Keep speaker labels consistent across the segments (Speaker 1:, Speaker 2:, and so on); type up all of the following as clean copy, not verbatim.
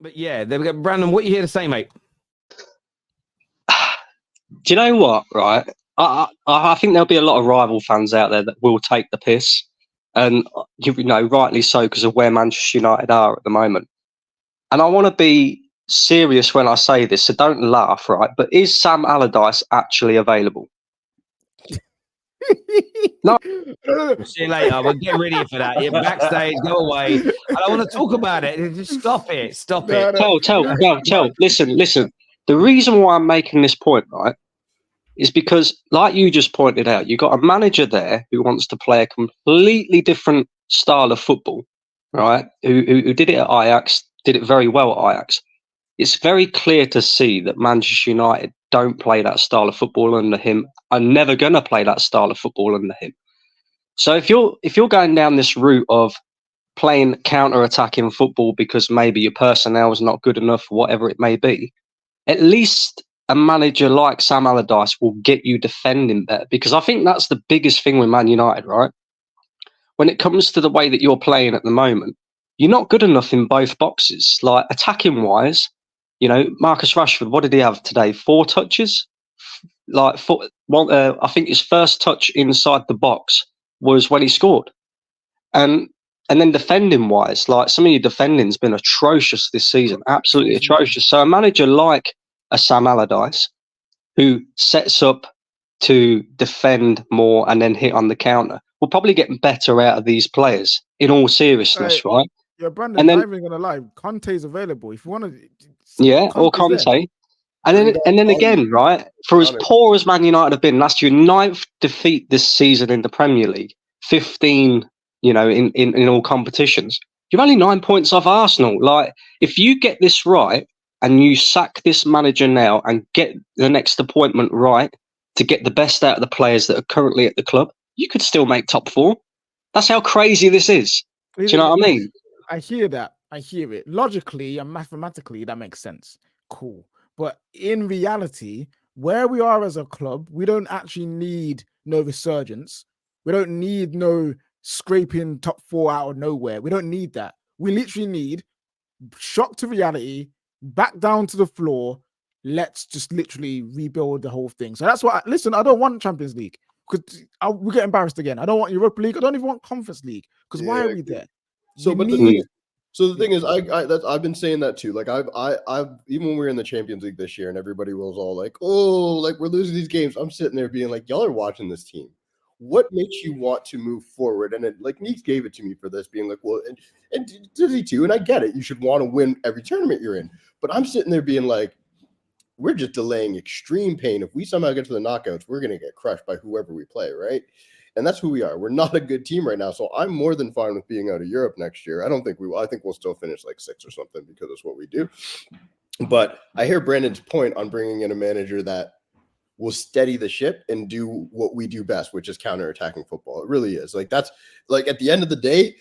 Speaker 1: But yeah, Brandon, what are you here to say, mate?
Speaker 2: Do you know what? Right, I think there'll be a lot of rival fans out there that will take the piss, and you know, rightly so, because of where Manchester United are at the moment. And I want to be serious when I say this, so don't laugh, right? But is Sam Allardyce actually available? No.
Speaker 1: We'll see you later. We'll get ready for that. You're backstage, go away. I don't want to talk about it. Just stop it. Stop it.
Speaker 2: Tell. Listen. The reason why I'm making this point, right, is because, like you just pointed out, you've got a manager there who wants to play a completely different style of football, right? Who did it at Ajax, did it very well at Ajax. It's very clear to see that Manchester United don't play that style of football under him, are never going to play that style of football under him. So if you're going down this route of playing counter-attacking football because maybe your personnel is not good enough, whatever it may be, at least a manager like Sam Allardyce will get you defending better. Because I think that's the biggest thing with Man United, right? When it comes to the way that you're playing at the moment, you're not good enough in both boxes. Like, attacking-wise, you know, Marcus Rashford, what did he have today? 4 touches? I think his first touch inside the box was when he scored. And then defending-wise, like, some of your defending's been atrocious this season, absolutely atrocious. So a manager like a Sam Allardyce, who sets up to defend more and then hit on the counter, will probably get better out of these players, in all seriousness, right?
Speaker 3: Yeah, Brandon, I'm not even gonna lie. Conte's available if you want to.
Speaker 2: Yeah, or Conte. And then again, right? For as poor as Man United have been last year, 9th defeat this season in the Premier League, 15, you know, in all competitions. You're only 9 points off Arsenal. Like, if you get this right and you sack this manager now and get the next appointment right to get the best out of the players that are currently at the club, you could still make top 4. That's how crazy this is. Do you know what I mean?
Speaker 3: I hear that. I hear it. Logically and mathematically, that makes sense. Cool. But in reality, where we are as a club, we don't actually need no resurgence. We don't need no scraping top 4 out of nowhere. We don't need that. We literally need shock to reality, back down to the floor. Let's just literally rebuild the whole thing. So that's what. Listen, I don't want Champions League because we get embarrassed again. I don't want Europa League. I don't even want Conference League because why are we there?
Speaker 4: So, the thing is, I've been saying that too. Like, I've even when we were in the Champions League this year, and everybody was all like, "Oh, like we're losing these games." I'm sitting there being like, "Y'all are watching this team. What makes you want to move forward?" And like Neeks gave it to me for this, being like, "Well," and Dizzy too, and I get it. You should want to win every tournament you're in, but I'm sitting there being like, we're just delaying extreme pain. If we somehow get to the knockouts, we're going to get crushed by whoever we play, right? And that's who we are. We're not a good team right now. So I'm more than fine with being out of Europe next year. I don't think we will. I think we'll still finish like 6th or something because it's what we do. But I hear Brandon's point on bringing in a manager that will steady the ship and do what we do best, which is counterattacking football. It really is. Like, that's like, at the end of the day,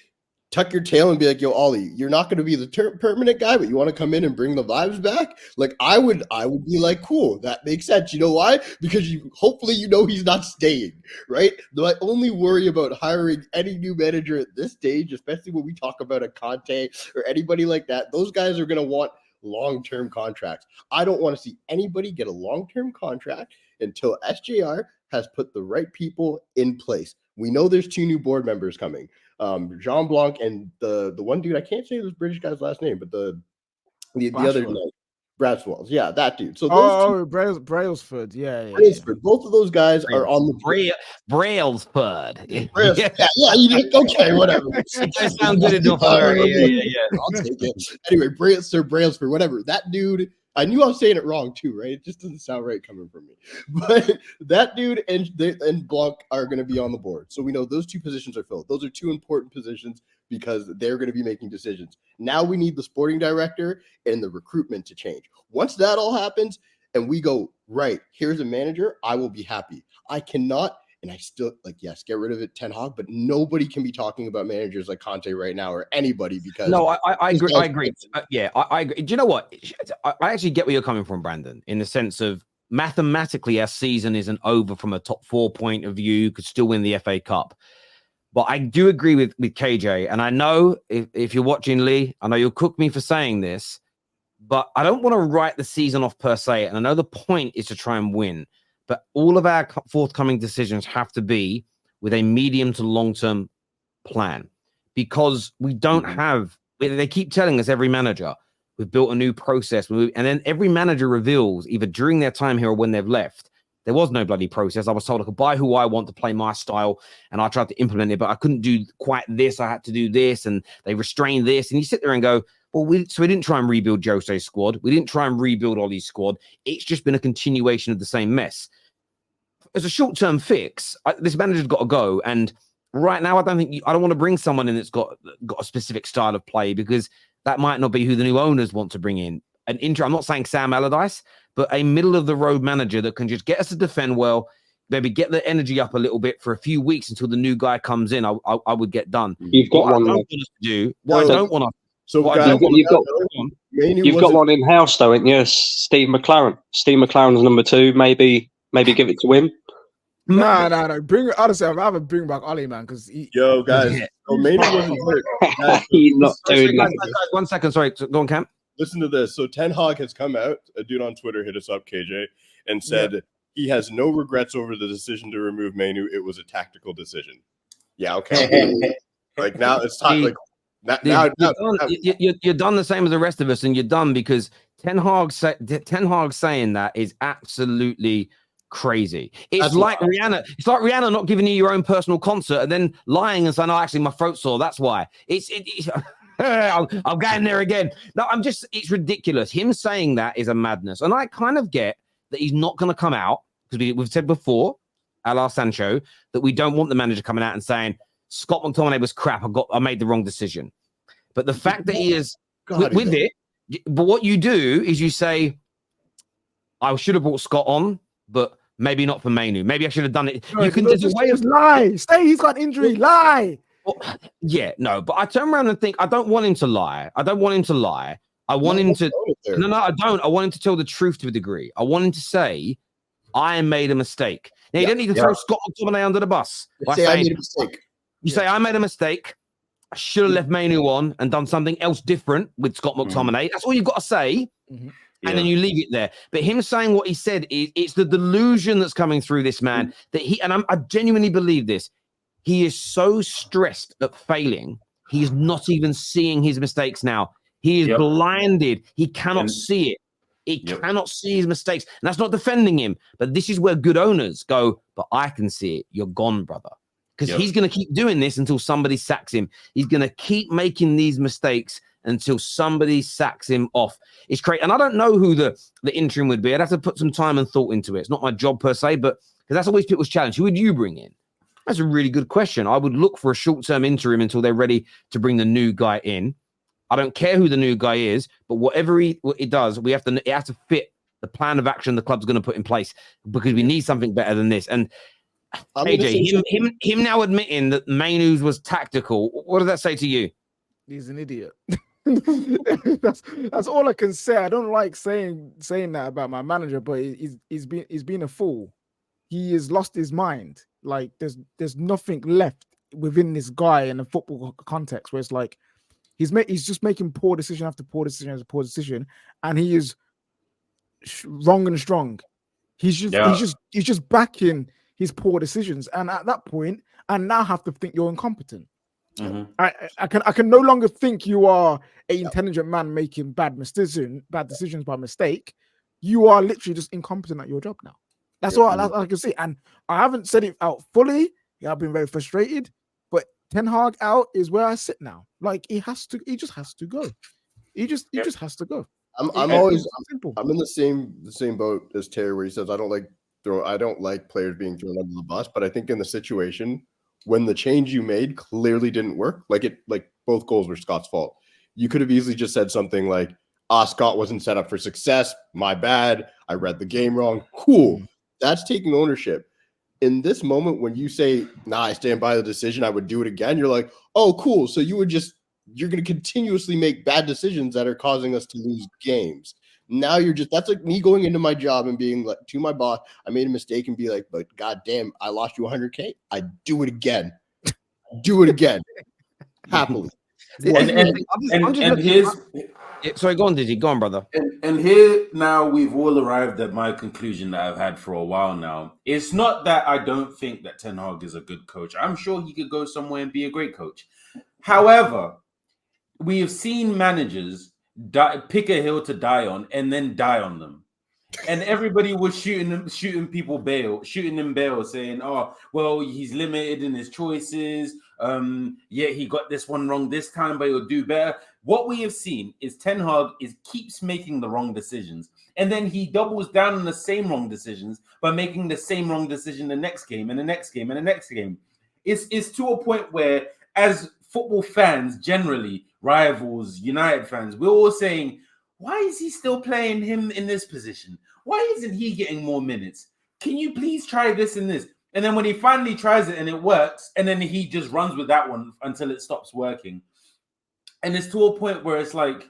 Speaker 4: tuck your tail and be like, "Yo, Ollie, you're not going to be the permanent guy, but you want to come in and bring the vibes back." Like, I would be like, "Cool, that makes sense." You know why? Because hopefully he's not staying, right? My only worry about hiring any new manager at this stage, especially when we talk about a Conte or anybody like that, those guys are going to want long-term contracts. I don't want to see anybody get a long-term contract until SJR has put the right people in place. We know there's 2 new board members coming. Jean Blanc and the one dude, I can't say this British guy's last name, but the other guy, Bradswells. Yeah, that dude. So
Speaker 3: Brailsford. Yeah.
Speaker 4: Brailsford. Both of those guys are on the
Speaker 1: Brailsford.
Speaker 4: Yeah, okay, whatever.
Speaker 1: That sounds good enough. Yeah.
Speaker 4: I'll take it. Anyway, Sir Brailsford, whatever. That dude, I knew I was saying it wrong too, right? It just doesn't sound right coming from me. But that dude and Blanc are going to be on the board. So we know those 2 positions are filled. Those are 2 important positions because they're going to be making decisions. Now we need the sporting director and the recruitment to change. Once that all happens and we go, right, here's a manager, I will be happy. I cannot, and I still, like, yes, get rid of it, Ten Hag, but nobody can be talking about managers like Conte right now or anybody because...
Speaker 1: No, I agree. I agree. I agree. Do you know what? I actually get where you're coming from, Brandon, in the sense of mathematically our season isn't over from a top 4 point of view, could still win the FA Cup. But I do agree with KJ. And I know if you're watching, Lee, I know you'll cook me for saying this, but I don't want to write the season off per se. And I know the point is to try and win, but all of our forthcoming decisions have to be with a medium to long-term plan, because we don't have, they keep telling us every manager, we've built a new process. And then every manager reveals either during their time here or when they've left, there was no bloody process. I was told I could buy who I want to play my style, and I tried to implement it, but I couldn't do quite this. I had to do this, and they restrained this. And you sit there and go, well, we didn't try and rebuild Jose's squad. We didn't try and rebuild Ollie's squad. It's just been a continuation of the same mess. As a short-term fix, this manager's got to go. And right now, I don't want to bring someone in that's got a specific style of play, because that might not be who the new owners want to bring in. I'm not saying Sam Allardyce, but a middle-of-the-road manager that can just get us to defend well, maybe get the energy up a little bit for a few weeks until the new guy comes in. I would get done.
Speaker 2: You've got
Speaker 1: what
Speaker 2: one.
Speaker 1: I don't want us to do. What I don't want us.
Speaker 4: So
Speaker 2: guys, you've got one in house, though, ain't you? Steve McLaren. Steve McLaren's number 2. Maybe give it to him.
Speaker 3: No. Honestly, I'd rather bring back Ollie, man, because
Speaker 4: guys. So Mainoo wasn't hurt.
Speaker 2: He's not doing that.
Speaker 1: 1 second, sorry. Go on, Cam.
Speaker 4: Listen to this. So Ten Hag has come out. A dude on Twitter hit us up, KJ, and said he has no regrets over the decision to remove Mainoo. It was a tactical decision. Yeah, okay. Like now it's time. Like
Speaker 1: you're done the same as the rest of us, and you're done because Ten Hag saying that is absolutely crazy. It's like Rihanna. It's like Rihanna not giving you your own personal concert and then lying and saying, "Oh, actually, my throat's sore. That's why." I'm getting there again. No, it's ridiculous. Him saying that is a madness. And I kind of get that he's not going to come out, because we've said before, a la Sancho, that we don't want the manager coming out and saying, Scott McTominay was crap. I made the wrong decision. But the fact that he is with it, but what you do is you say, I should have brought Scott on, but maybe not for Mainoo. Maybe I should have done it.
Speaker 3: No, you can just lie. Say he's got injury. Lie.
Speaker 1: Well, yeah, no, but I turn around and think I don't want him to lie. I want him to. No, I don't. I want him to tell the truth to a degree. I want him to say, I made a mistake. Now, you don't need to throw Scott McTominay under the bus.
Speaker 4: I made a mistake.
Speaker 1: You say, I made a mistake. I should have left Mainoo on and done something else different with Scott McTominay. That's all you've got to say. And then you leave it there. But him saying what he said, it's the delusion that's coming through this man that I genuinely believe this. He is so stressed at failing, he is not even seeing his mistakes now. He is blinded. He cannot see it. He cannot see his mistakes. And that's not defending him. But this is where good owners go, but I can see it. You're gone, brother. Because he's going to keep doing this until somebody sacks him. He's going to keep making these mistakes until somebody sacks him off. It's crazy. And I don't know who the interim would be. I'd have to put some time and thought into it. It's not my job per se, but because that's always people's challenge. Who would you bring in? That's a really good question. I would look for a short-term interim until they're ready to bring the new guy in. I don't care who the new guy is, but whatever he does, it has to fit the plan of action the club's going to put in place, because we need something better than this. And AJ, him now admitting that Mainoo's was tactical, what does that say to you?
Speaker 3: He's an idiot. that's all I can say. I don't like saying that about my manager, but he's been a fool. He has lost his mind. Like there's nothing left within this guy in a football context where it's like he's just making poor decision after poor decision after poor decision, and he is wrong and strong. He's just backing his poor decisions, and at that point, I now have to think you're incompetent. I can no longer think you are an intelligent man making bad decisions by mistake. You are literally just incompetent at your job now. That's all I can see. And I haven't said it out fully. Yeah, I've been very frustrated. But Ten Hag out is where I sit now. Like he just has to go. He just has to go.
Speaker 4: I'm in the same boat as Terry, where he says I don't like players being thrown under the bus. But I think in the situation when the change you made clearly didn't work, like both goals were Scott's fault. You could have easily just said something like, Scott wasn't set up for success. My bad. I read the game wrong. Cool. That's taking ownership. In this moment, when you say, nah, I stand by the decision, I would do it again, you're like, oh, cool. So you're going to continuously make bad decisions that are causing us to lose games. Now that's like me going into my job and being like to my boss, I made a mistake, and be like, but goddamn, I lost you $100K. I do it again. Do it again. Happily.
Speaker 1: Sorry, go on, Dizzy. Go on, brother.
Speaker 5: And here now we've all arrived at my conclusion that I've had for a while now. It's not that I don't think that Ten Hag is a good coach. I'm sure he could go somewhere and be a great coach. However, we have seen managers pick a hill to die on and then die on them. And everybody was shooting him bail, saying, "Oh, well, he's limited in his choices. Yeah, he got this one wrong this time, but he'll do better." What we have seen is Ten Hag keeps making the wrong decisions, and then he doubles down on the same wrong decisions by making the same wrong decision the next game and the next game and the next game. It's to a point where, as football fans generally, rivals, United fans, we're all saying, why is he still playing him in this position? Why isn't he getting more minutes? Can you please try this and this? And then when he finally tries it and it works, and then he just runs with that one until it stops working. And it's to a point where it's like,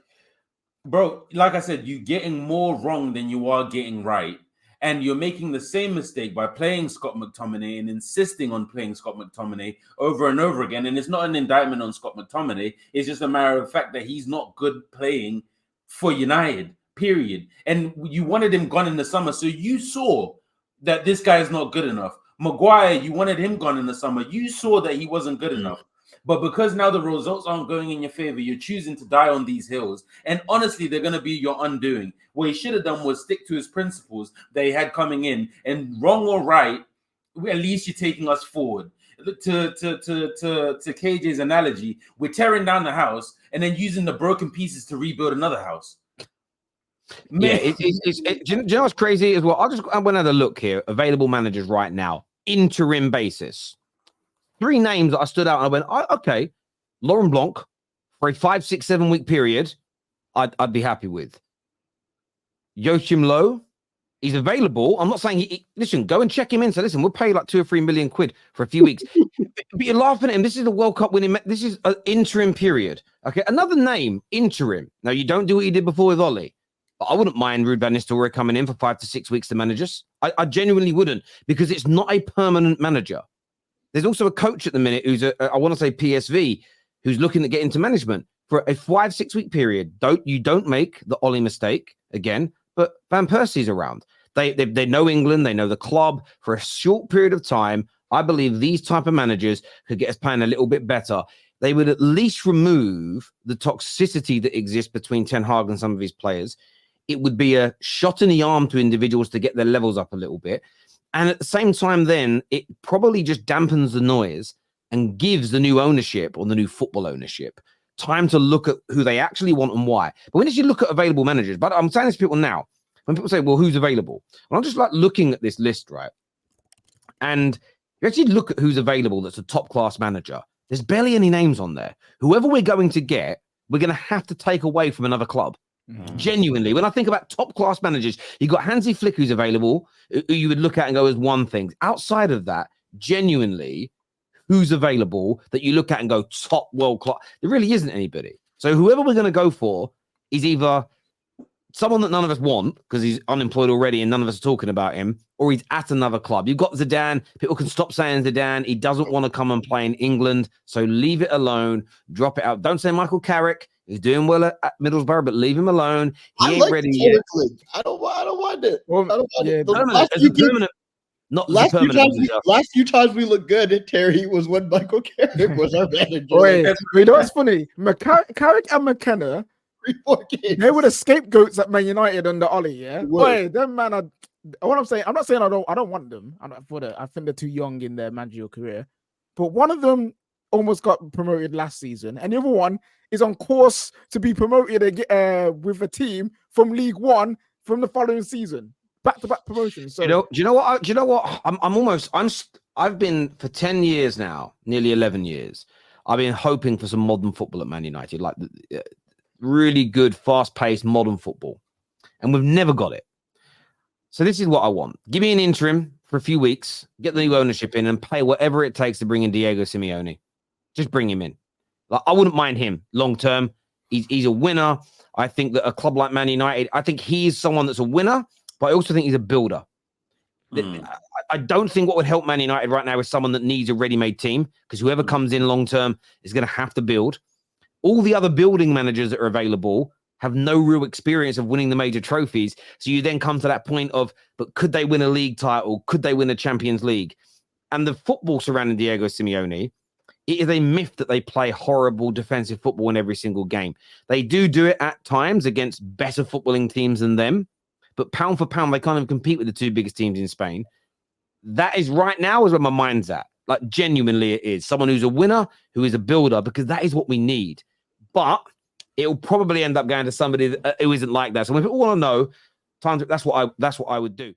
Speaker 5: bro, like I said, you're getting more wrong than you are getting right. And you're making the same mistake by playing Scott McTominay and insisting on playing Scott McTominay over and over again. And it's not an indictment on Scott McTominay. It's just a matter of fact that he's not good playing for United, period. And you wanted him gone in the summer, so you saw that this guy is not good enough. Maguire, you wanted him gone in the summer. You saw that he wasn't good enough. But because now the results aren't going in your favor, you're choosing to die on these hills. And honestly, they're going to be your undoing. What he should have done was stick to his principles that he had coming in. And wrong or right, at least you're taking us forward. To KJ's analogy, we're tearing down the house and then using the broken pieces to rebuild another house.
Speaker 1: Man. Yeah, do you know what's crazy as well? I went and had a look here. Available managers right now, interim basis. 3 names that I stood out and I went, okay, Laurent Blanc for a 5, 6, 7 week period, I'd be happy with. Joachim Low, he's available. I'm not saying listen, go and check him in. So listen, we'll pay like 2 or 3 million quid for a few weeks. But you're laughing at him. This is the World Cup winning. This is an interim period. Okay, another name, interim. Now you don't do what you did before with Ollie. But I wouldn't mind Ruud van Nistelrooy coming in for 5 to 6 weeks to manage us. I genuinely wouldn't, because it's not a permanent manager. There's also a coach at the minute who's I want to say PSV, who's looking to get into management for a 5, 6 week period. You don't make the Ollie mistake again, but Van Persie's around. They know England, they know the club for a short period of time. I believe these type of managers could get us playing a little bit better. They would at least remove the toxicity that exists between Ten Hag and some of his players. It would be a shot in the arm to individuals to get their levels up a little bit. And at the same time, then it probably just dampens the noise and gives the new ownership or the new football ownership time to look at who they actually want and why. But when you look at available managers, but I'm saying this to people now, when people say, well, who's available? Well, I'm just like looking at this list, right? And you actually look at who's available that's a top class manager. There's barely any names on there. Whoever we're going to get, we're going to have to take away from another club. Genuinely, when I think about top class managers, you got Hansi Flick who's available, who you would look at and go as one thing. Outside of that, genuinely, who's available that you look at and go top world class? There really isn't anybody. So whoever we're going to go for is either someone that none of us want because he's unemployed already and none of us are talking about him, or he's at another club. You've got Zidane. People can stop saying Zidane. He doesn't want to come and play in England. So leave it alone. Drop it out. Don't say Michael Carrick. He's doing well at Middlesbrough, but leave him alone. He ain't ready yet.
Speaker 4: I don't want it.
Speaker 3: Well,
Speaker 4: I don't want
Speaker 3: yeah,
Speaker 4: it.
Speaker 3: Last
Speaker 4: few times we looked good at Terry was when Michael Carrick was our manager.
Speaker 3: Wait, you know what's funny? Carrick and McKenna,
Speaker 4: 3-4 games.
Speaker 3: they were the scapegoats at Man United under Ollie. Yeah, wait, them man are. What I'm saying, I'm not saying I don't want them. I think they're too young in their managerial career. But one of them almost got promoted last season, and the other one is on course to be promoted with a team from League One from the following season, back-to-back promotions. So
Speaker 1: do you know what? I've been for 10 years now, nearly 11 years. I've been hoping for some modern football at Man United, like really good, fast-paced modern football, and we've never got it. So this is what I want. Give me an interim for a few weeks, get the new ownership in, and pay whatever it takes to bring in Diego Simeone. Just bring him in. Like, I wouldn't mind him long term. He's a winner. I think that a club like Man United, I think he's someone that's a winner, but I also think he's a builder. I don't think what would help Man United right now is someone that needs a ready-made team, because whoever comes in long term is going to have to build. All the other building managers that are available have no real experience of winning the major trophies. So you then come to that point of, but could they win a league title? Could they win a Champions League? And the football surrounding Diego Simeone, it is a myth that they play horrible defensive football in every single game. They do it at times against better footballing teams than them, but pound for pound, they can't even compete with the two biggest teams in Spain. That is right now is where my mind's at. Like, genuinely it is. Someone who's a winner, who is a builder, because that is what we need. But it'll probably end up going to somebody who isn't like that. So if people want to know, that's what I would do.